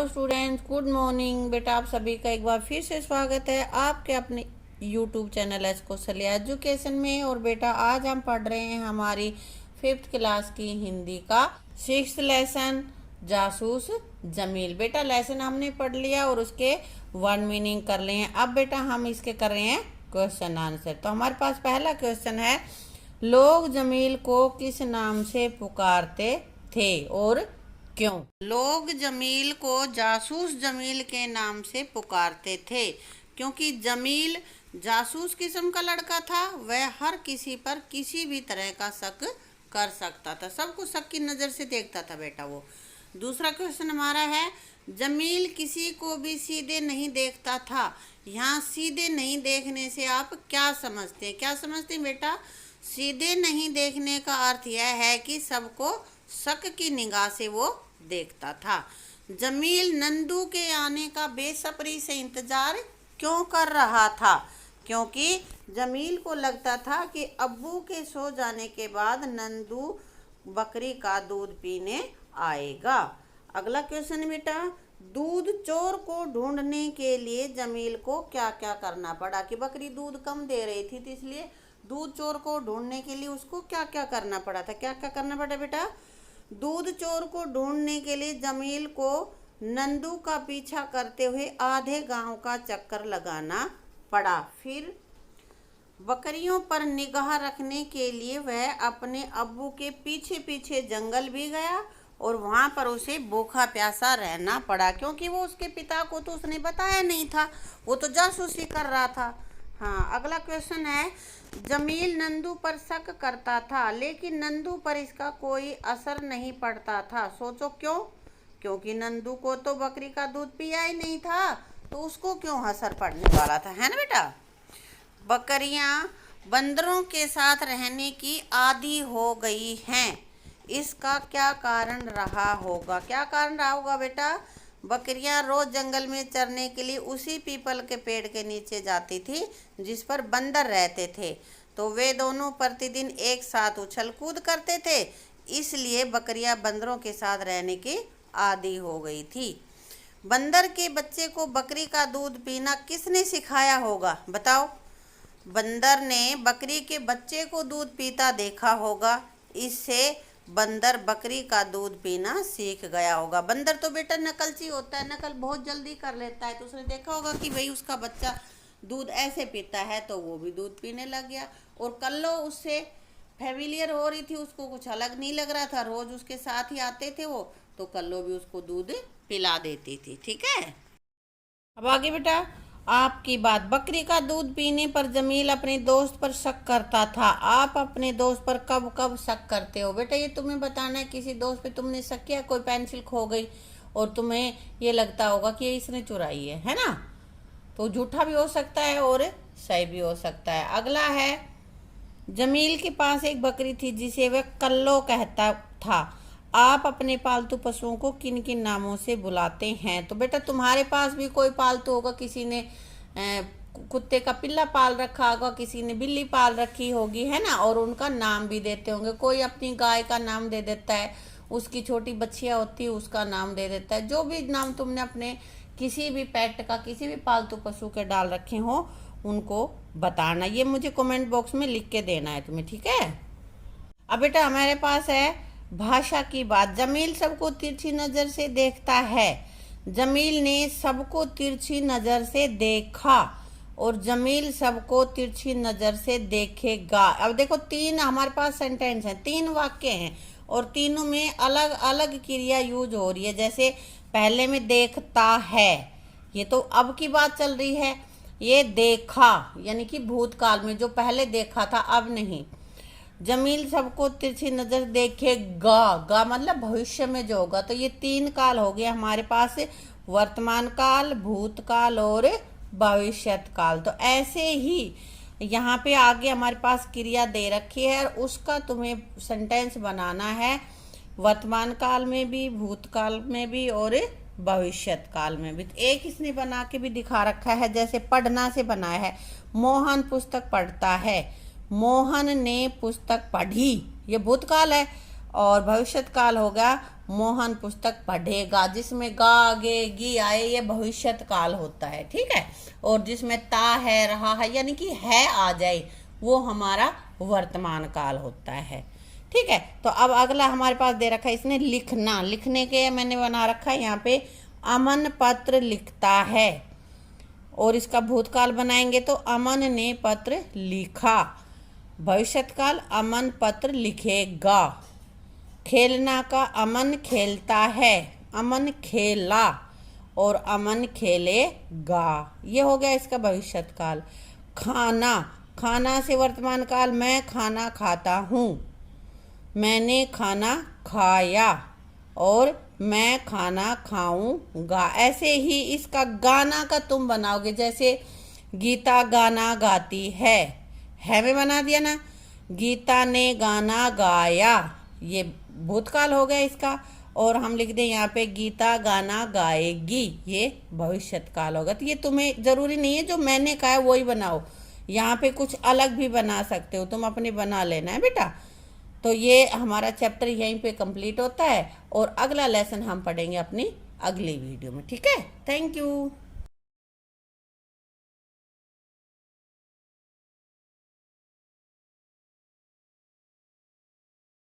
Students, good morning. बेटा आप सभी का एक बार फिर से स्वागत है आपके अपने YouTube channel S Kaushalya education में। और बेटा आज हम पढ़ रहे हैं हमारी 5th क्लास की हिंदी का 6th लेसन जासूस जमील। बेटा लेसन हमने पढ़ लिया और उसके 1 मीनिंग कर लिए हैं। अब बेटा हम इसके कर रहे हैं क्वेश्चन आंसर। तो हमारे पास पहला क्वेश्चन है, लोग जमील को किस नाम से पुकारते थे और क्यों? लोग जमील को जासूस जमील के नाम से पुकारते थे क्योंकि जमील जासूस किस्म का लड़का था। वह हर किसी पर किसी भी तरह का शक कर सकता था, सबको शक की नज़र से देखता था बेटा वो। दूसरा क्वेश्चन हमारा है, जमील किसी को भी सीधे नहीं देखता था। यहाँ सीधे नहीं देखने से आप क्या समझते हैं? क्या समझते हैं बेटा? सीधे नहीं देखने का अर्थ यह है कि सबको शक की निगाह से वो देखता था। जमील नंदू के आने का बेसब्री से इंतजार क्यों कर रहा था? क्योंकि जमील को लगता था कि अब्बू के सो जाने के बाद नंदू बकरी का दूध पीने आएगा। अगला क्वेश्चन बेटा, दूध चोर को ढूंढने के लिए जमील को क्या क्या करना पड़ा? कि बकरी दूध कम दे रही थी तो इसलिए दूध चोर को ढूंढने के लिए उसको क्या क्या करना पड़ा था? क्या क्या करना पड़ा बेटा? दूध चोर को ढूंढने के लिए जमील को नंदू का पीछा करते हुए आधे गांव का चक्कर लगाना पड़ा। फिर बकरियों पर निगाह रखने के लिए वह अपने अब्बू के पीछे पीछे जंगल भी गया और वहाँ पर उसे भूखा प्यासा रहना पड़ा क्योंकि वो उसके पिता को तो उसने बताया नहीं था, वो तो जासूसी कर रहा था। हाँ, अगला क्वेश्चन है, जमील नंदू पर शक करता था लेकिन नंदू पर इसका कोई असर नहीं पड़ता था। सोचो क्यों? क्योंकि नंदू को तो बकरी का दूध पिया ही नहीं था, तो उसको क्यों असर पड़ने वाला था, है ना बेटा? बकरियां बंदरों के साथ रहने की आदी हो गई हैं, इसका क्या कारण रहा होगा? क्या कारण रहा होगा बेटा? बकरियां रोज जंगल में चरने के लिए उसी पीपल के पेड़ के नीचे जाती थी जिस पर बंदर रहते थे, तो वे दोनों प्रतिदिन एक साथ उछल कूद करते थे, इसलिए बकरियां बंदरों के साथ रहने की आदी हो गई थी। बंदर के बच्चे को बकरी का दूध पीना किसने सिखाया होगा? बताओ। बंदर ने बकरी के बच्चे को दूध पीता देखा होगा, इससे बंदर बकरी का दूध पीना सीख गया होगा। बंदर तो बेटा नकलची होता है, नकल बहुत जल्दी कर लेता है, तो उसने देखा होगा कि भाई उसका बच्चा दूध ऐसे पीता है तो वो भी दूध पीने लग गया। और कल्लो उससे फेमिलियर हो रही थी, उसको कुछ अलग नहीं लग रहा था, रोज उसके साथ ही आते थे वो, तो कल्लो भी उसको दूध पिला देती थी। ठीक है, अब आगे बेटा आपकी बात। बकरी का दूध पीने पर जमील अपने दोस्त पर शक करता था। आप अपने दोस्त पर कब कब शक करते हो? बेटा ये तुम्हें बताना है, किसी दोस्त पे तुमने शक किया, कोई पेंसिल खो गई और तुम्हें ये लगता होगा कि ये इसने चुराई है ना? तो झूठा भी हो सकता है और सही भी हो सकता है। अगला है, जमील के पास एक बकरी थी जिसे वह कल्लो कहता था। आप अपने पालतू पशुओं को किन किन नामों से बुलाते हैं? तो बेटा तुम्हारे पास भी कोई पालतू होगा, किसी ने कुत्ते का पिल्ला पाल रखा होगा, किसी ने बिल्ली पाल रखी होगी, है ना? और उनका नाम भी देते होंगे। कोई अपनी गाय का नाम दे देता है, उसकी छोटी बच्चियाँ होती है उसका नाम दे देता है। जो भी नाम तुमने अपने किसी भी पेट का, किसी भी पालतू पशु के डाल रखे हो उनको बताना। ये मुझे कमेंट बॉक्स में लिख के देना है तुम्हें, ठीक है? अब बेटा हमारे पास है भाषा की बात। जमील सबको तिरछी नजर से देखता है। जमील ने सबको तिरछी नजर से देखा और जमील सबको तिरछी नजर से देखेगा। अब देखो 3 हमारे पास सेंटेंस हैं, 3 वाक्य हैं और तीनों में अलग अलग क्रिया यूज हो रही है। जैसे पहले में देखता है, ये तो अब की बात चल रही है। ये देखा यानी कि भूतकाल में, जो पहले देखा था अब नहीं। जमील सबको तिरछी नजर देखेगा, गा मतलब भविष्य में जो होगा। तो ये 3 काल हो गए हमारे पास, वर्तमान काल, भूतकाल और भविष्यत काल। तो ऐसे ही यहाँ पे आगे हमारे पास क्रिया दे रखी है और उसका तुम्हें सेंटेंस बनाना है, वर्तमान काल में भी, भूतकाल में भी और भविष्यत काल में भी। तो एक इसने बना के भी दिखा रखा है, जैसे पढ़ना से बनाया है। मोहन पुस्तक पढ़ता है, मोहन ने पुस्तक पढ़ी, ये भूतकाल है। और भविष्यत काल होगा, मोहन पुस्तक पढ़ेगा। जिसमें गा आगे गी आए ये भविष्यत काल होता है, ठीक है। और जिसमें ता है रहा है यानी कि है आ जाए वो हमारा वर्तमान काल होता है, ठीक है। तो अब अगला हमारे पास दे रखा है इसने लिखना। लिखने के मैंने बना रखा है यहाँ पे अमन पत्र लिखता है, और इसका भूतकाल बनाएंगे तो अमन ने पत्र लिखा। भविष्यत काल अमन पत्र लिखेगा। खेलना का अमन खेलता है, अमन खेला और अमन खेलेगा, ये हो गया इसका भविष्यत काल। खाना, खाना से वर्तमान काल मैं खाना खाता हूँ, मैंने खाना खाया और मैं खाना खाऊंगा। ऐसे ही इसका गाना का तुम बनाओगे, जैसे गीता गाना गाती है में बना दिया ना। गीता ने गाना गाया, ये भूतकाल हो गया इसका। और हम लिख दें यहाँ पे गीता गाना गाएगी, ये भविष्यत काल होगा। तो ये तुम्हें ज़रूरी नहीं है जो मैंने कहा है वही बनाओ, यहाँ पे कुछ अलग भी बना सकते हो, तुम अपने बना लेना है बेटा। तो ये हमारा चैप्टर यहीं पे कंप्लीट होता है और अगला लेसन हम पढ़ेंगे अपनी अगली वीडियो में, ठीक है। Thank you.